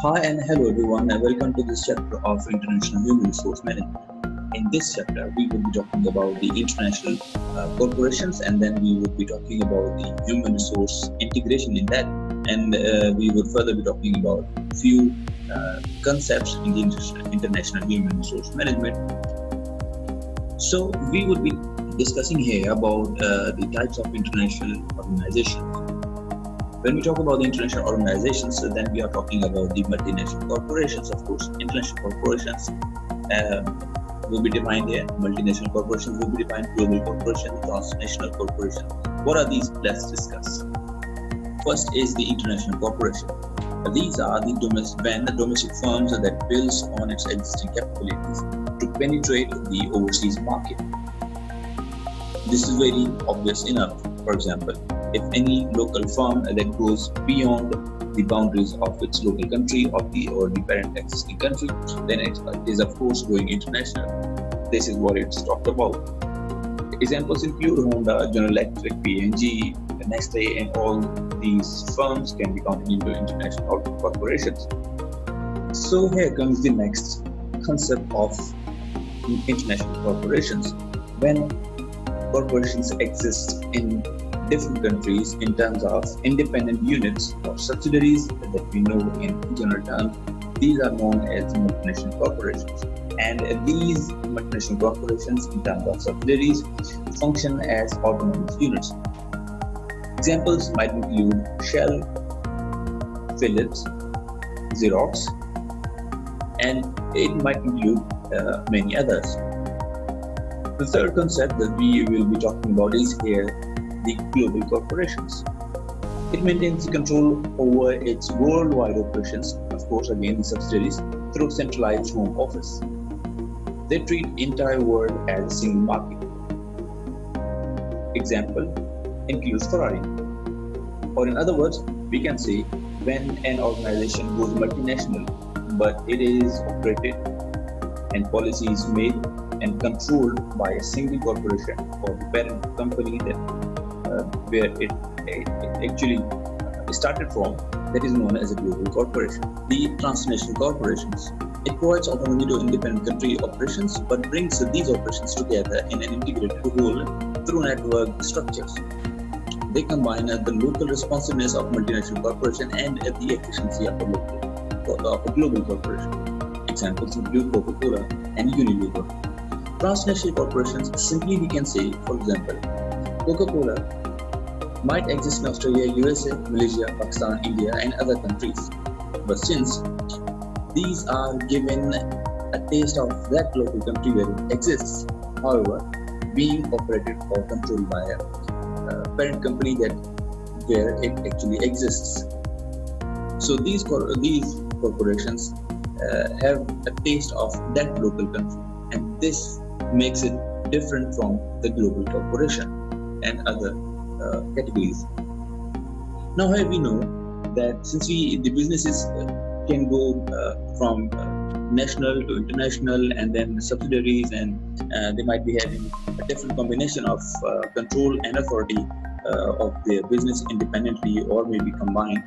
Hi and hello everyone and welcome to this chapter of International Human Resource Management. In this chapter, we will be talking about the international corporations, and then we will be talking about the human resource integration in that, and we will further be talking about few concepts in the international human resource management. So we will be discussing here about the types of international organizations. When we talk about the international organizations, then we are talking about the multinational corporations. Of course, international corporations will be defined here. Multinational corporations will be defined. Global corporations, transnational corporations. What are these? Let's discuss. First is the international corporation. These are the domestic firms that builds on its existing capabilities to penetrate the overseas market. This is very obvious enough. For example, if any local firm that goes beyond the boundaries of its local country or the parent existing country, then it is of course going international. This is what it's talked about. Examples include Honda, General Electric, P&G, Nestle, and all these firms can be counted into international corporations. So here comes the next concept of international corporations. When corporations exist in different countries in terms of independent units or subsidiaries that we know in general terms, these are known as multinational corporations. And these multinational corporations in terms of subsidiaries function as autonomous units. Examples might include Shell, Philips, Xerox, and it might include many others. The third concept that we will be talking about is here the global corporations. It maintains control over its worldwide operations, of course again the subsidiaries, through centralized home office. They treat entire world as a single market. Example includes Ferrari. Or in other words, we can say when an organization goes multinational, but it is operated and policies made and controlled by a single corporation or the parent company that where it actually started from, that is known as a global corporation. The transnational corporations, it provides autonomy to independent country operations but brings these operations together in an integrated whole through network structures. They combine the local responsiveness of multinational corporation and the efficiency of a global corporation. Examples include Coca-Cola and Unilever. Transnational corporations, simply we can say, for example, Coca-Cola might exist in Australia, USA, Malaysia, Pakistan, India, and other countries. But since these are given a taste of that local country where it exists, however, being operated or controlled by a parent company that where it actually exists. So these corporations have a taste of that local country, and this makes it different from the global corporation and other categories. Now here we know that since the businesses can go from national to international and then subsidiaries, and they might be having a different combination of control and authority of their business independently or maybe combined.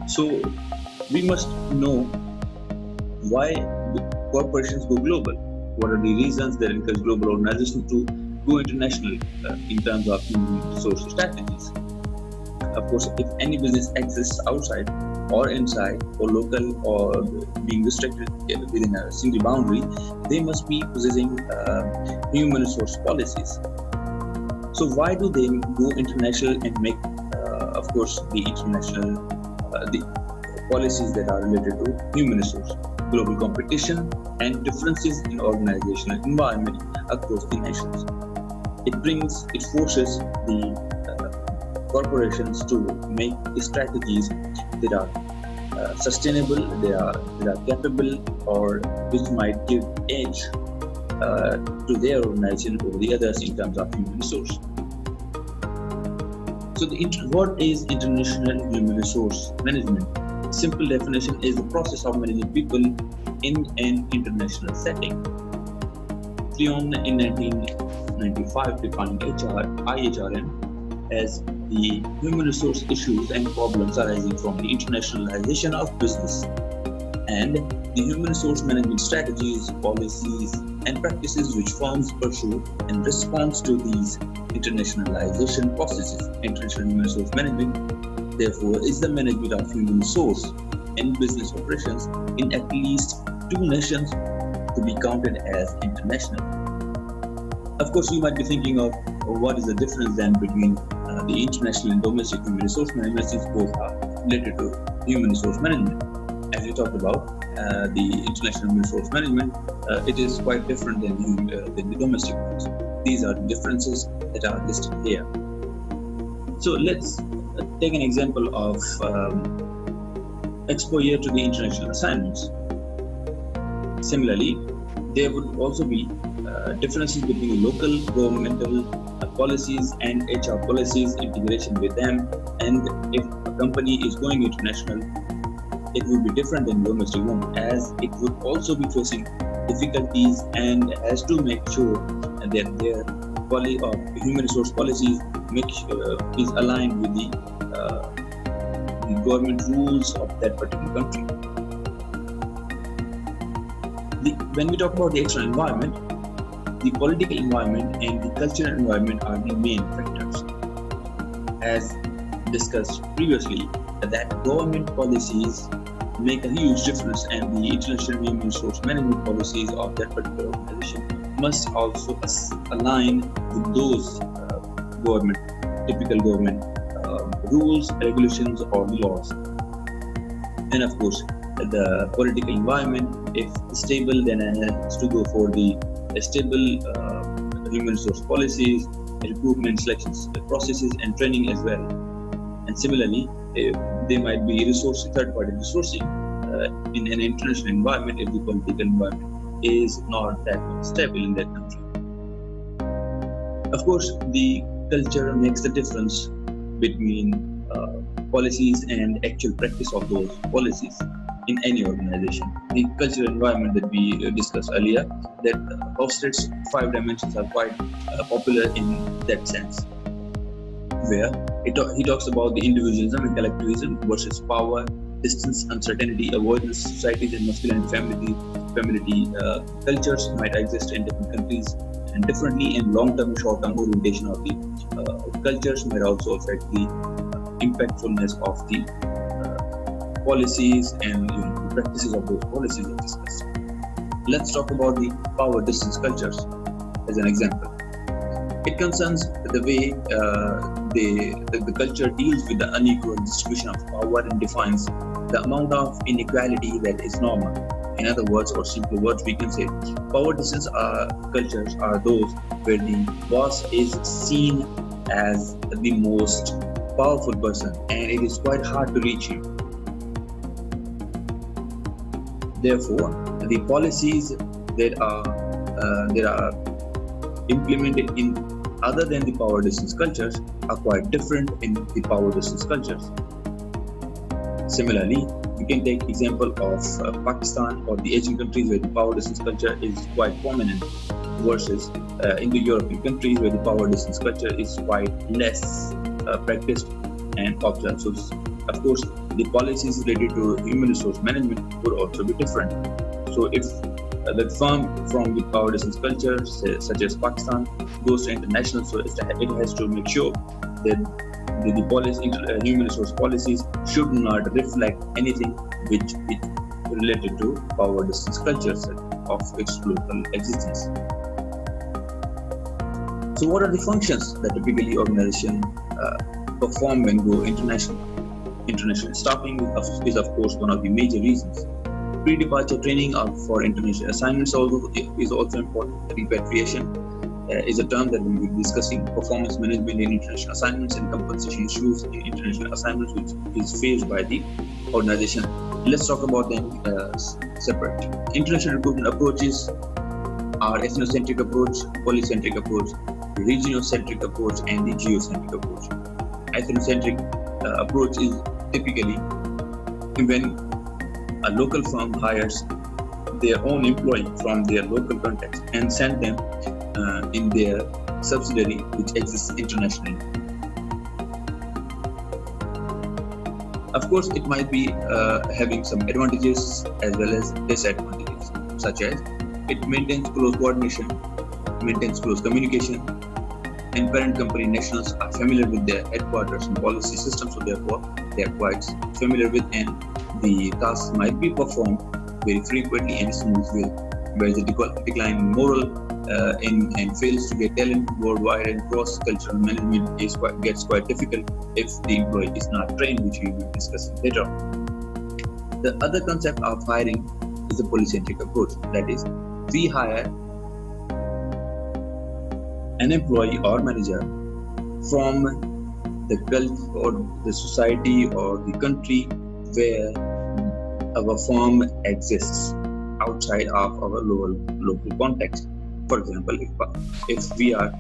So we must know why corporations go global. What are the reasons that encourage global organizations to go international in terms of human resource strategies? Of course, if any business exists outside or inside or local or being restricted within a single boundary, they must be possessing human resource policies. So why do they go international and make, of course, the international the policies that are related to human resource, global competition, and differences in organizational environment across the nations? It forces the corporations to make strategies that are sustainable, they are capable, or which might give edge to their organization over the others in terms of human resource. So what is international human resource management? Simple definition is the process of managing people in an international setting. Freon in 1995 defined IHRM as the human resource issues and problems arising from the internationalization of business, and the human resource management strategies, policies, and practices which firms pursue in response to these internationalization processes. International human resource management, therefore, is the management of human resource and business operations in at least two nations to be counted as international. Of course, you might be thinking of what is the difference then between the international and domestic human resource management, since both are related to human resource management. As we talked about, the international human resource management, it is quite different than the domestic ones. These are the differences that are listed here. So let's take an example of exposure to the international assignments. Similarly, there would also be differences between local governmental policies and HR policies, integration with them, and if a company is going international, it would be different than domestic one, as it would also be facing difficulties and has to make sure that their human resource policies is aligned with the government rules of that particular country. When we talk about the external environment, the political environment and the cultural environment are the main factors. As discussed previously, that government policies make a huge difference, and the international human resource management policies of that particular organization must also align with those typical government rules, regulations, or laws. And of course, the political environment, if stable, then it has to go for the stable human resource policies, recruitment, selections processes, and training as well. And similarly, there might be third-party resourcing in an international environment if the political environment is not that much stable in that country. Of course, the culture makes the difference between policies and actual practice of those policies in any organization. The cultural environment that we discussed earlier, that Hofstede's 5 dimensions are quite popular in that sense, where he talks about the individualism and collectivism versus power, distance, uncertainty, avoidance, societies, and masculine and femininity cultures might exist in different countries and differently, and long-term, short-term orientation of the cultures might also affect the impactfulness of the policies and the practices of those policies as discussed. Let's talk about the power distance cultures as an example. It concerns the way the culture deals with the unequal distribution of power and defines the amount of inequality that is normal. In other words, or simple words, we can say power distance cultures are those where the boss is seen as the most powerful person and it is quite hard to reach him. Therefore, the policies that are implemented in other than the power distance cultures are quite different in the power distance cultures. Similarly, we can take example of Pakistan or the Asian countries where the power distance culture is quite prominent versus in the European countries where the power distance culture is quite less practiced and observed. So, of course, the policies related to human resource management would also be different. So if the firm from the power distance culture, such as Pakistan, goes to international, so it has to make sure that the human resource policies should not reflect anything which is related to power distance cultures of its local existence. So what are the functions that typically organization perform when go international? International staffing is of course one of the major reasons. Pre-departure training for international assignments is also important. Repatriation is a term that we will be discussing. Performance management in international assignments and compensation issues in international assignments, which is faced by the organization. Let's talk about them separate. International recruitment approaches are ethnocentric approach, polycentric approach, regionocentric approach, and the geocentric approach. Ethnocentric approach is typically when a local firm hires their own employee from their local context and send them in their subsidiary which exists internationally. Of course, it might be having some advantages as well as disadvantages, such as it maintains close coordination, maintains close communication, and parent company nationals are familiar with their headquarters and policy systems, so therefore they are quite familiar with, and the tasks might be performed very frequently and smooth way. Whereas the decline in moral and fails to get talent worldwide and cross-cultural management gets quite difficult if the employee is not trained, which we will discuss later on. The other concept of hiring is the polycentric approach. That is, we hire an employee or manager from the culture or the society or the country where our firm exists, outside of our local context. For example, if we are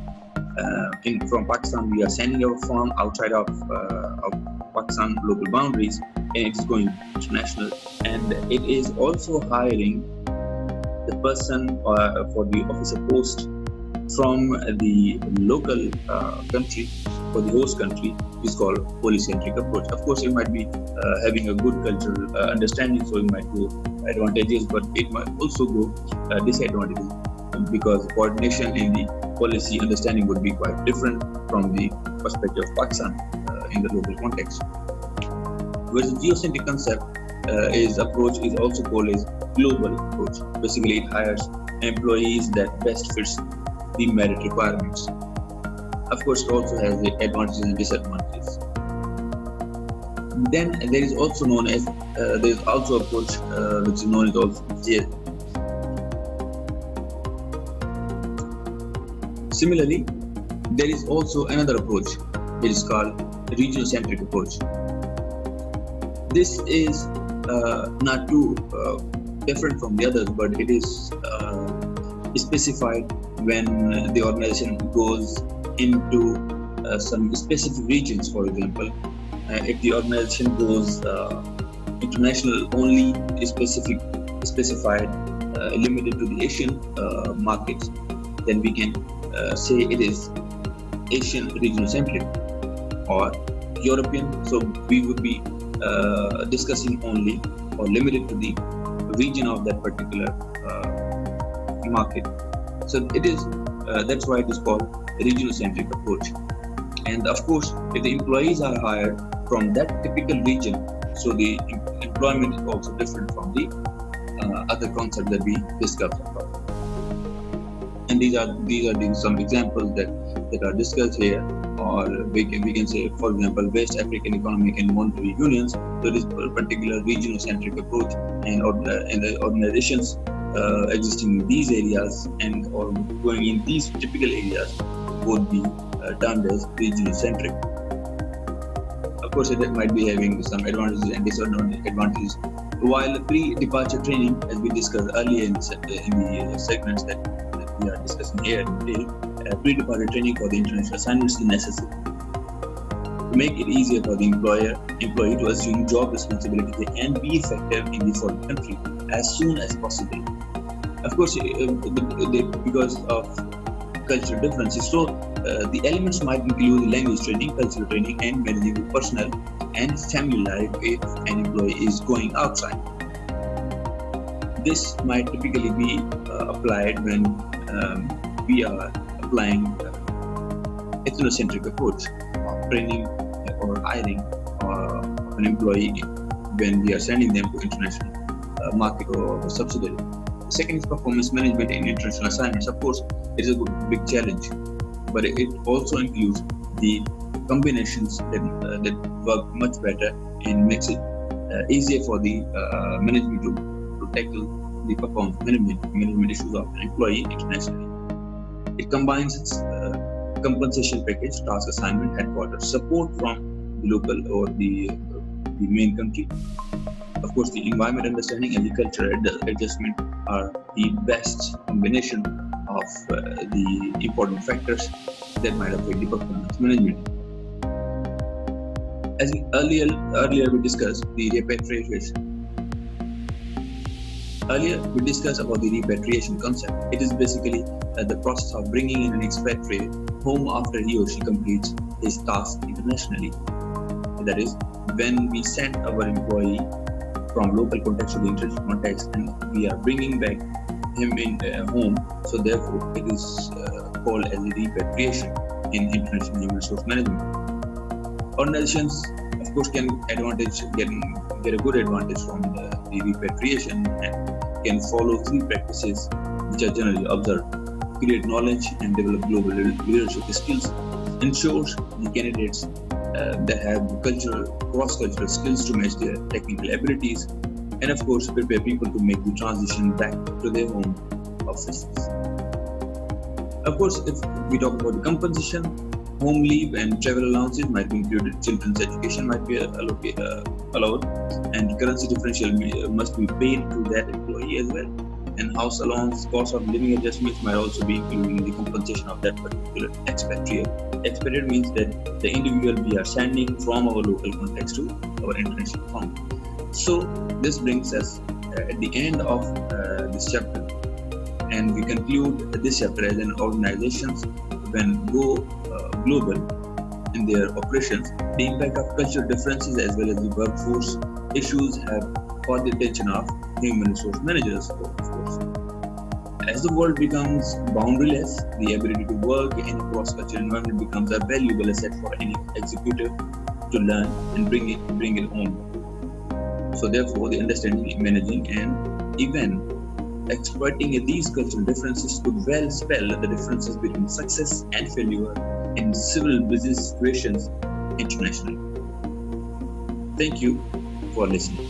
from Pakistan, we are sending our firm outside of Pakistan local boundaries, and it's going international, and it is also hiring the person for the officer post from the local country or the host country is called polycentric approach. Of course, it might be having a good cultural understanding, so it might go advantages, but it might also go disadvantages, because coordination in the policy understanding would be quite different from the perspective of Pakistan in the local context. Whereas the geocentric concept approach is also called as global approach. Basically, it hires employees that best fits the merit requirements. Of course, it also has the advantages and disadvantages. Then there is also known as there is also approach which is known as also Similarly, there is also another approach which is called regionocentric approach. This is not too different from the others, but it is specified when the organization goes into some specific regions. For example, if the organization goes international, only specified limited to the Asian markets, then we can say it is Asian regionocentric, or European. So we would be discussing only or limited to the region of that particular market. So it is that's why it is called regionocentric approach. And of course, if the employees are hired from that typical region, so the employment is also different from the other concepts that we discussed about. And these are some examples that are discussed here, or we can say, for example, West African Economic and Monetary Unions. So this particular regionocentric approach, and the organizations existing in these areas and or going in these typical areas would be termed as regionocentric. Of course, it might be having some advantages and disadvantages. While pre-departure training, as we discussed earlier in the segments that we are discussing here today, pre-departure training for the international assignments is necessary to make it easier for the employee to assume job responsibility and be effective in the foreign country as soon as possible. Of course, because of cultural differences, so the elements might include language training, cultural training, and managing the personnel and family life if an employee is going outside. This might typically be applied when we are applying ethnocentric approach of training or hiring of an employee when we are sending them to international market or subsidiary. The second is performance management in international assignments. Of course, it is a big challenge, but it also includes the combinations that work much better and makes it easier for the management to tackle the performance management issues of an employee internationally. It combines its compensation package, task assignment, headquarters, support from the local or the main country. Of course, the environment understanding and the cultural adjustment are the best combination of the important factors that might affect the performance management. As earlier we discussed the repatriation. Earlier we discussed about the repatriation concept. It is basically the process of bringing in an expatriate home after he or she completes his task internationally. That is, when we send our employee from local context to the international context, and we are bringing back him in home, so therefore it is called as a repatriation in international human resource management. Organizations, of course, can get a good advantage from the repatriation and can follow three practices which are generally observed: create knowledge and develop global leadership skills, ensures the candidates that have cross-cultural skills to match their technical abilities, and of course prepare people to make the transition back to their home offices. Of course, if we talk about the compensation, home leave and travel allowances might be included, children's education might be allowed, and currency differential must be paid to that employee as well. And house allowance, cost of living adjustments might also be included in the compensation of that particular expatriate. Expatriate means that the individual we are sending from our local context to our international home. So this brings us at the end of this chapter, and we conclude this chapter as an organizations when go global in their operations, the impact of cultural differences as well as the workforce issues have caught the attention of human resource managers, of course. As the world becomes boundaryless, the ability to work in a cross-cultural environment becomes a valuable asset for any executive to learn and bring it home. So therefore, the understanding, managing, and even exploiting these cultural differences could well spell the differences between success and failure in civil business situations internationally. Thank you for listening.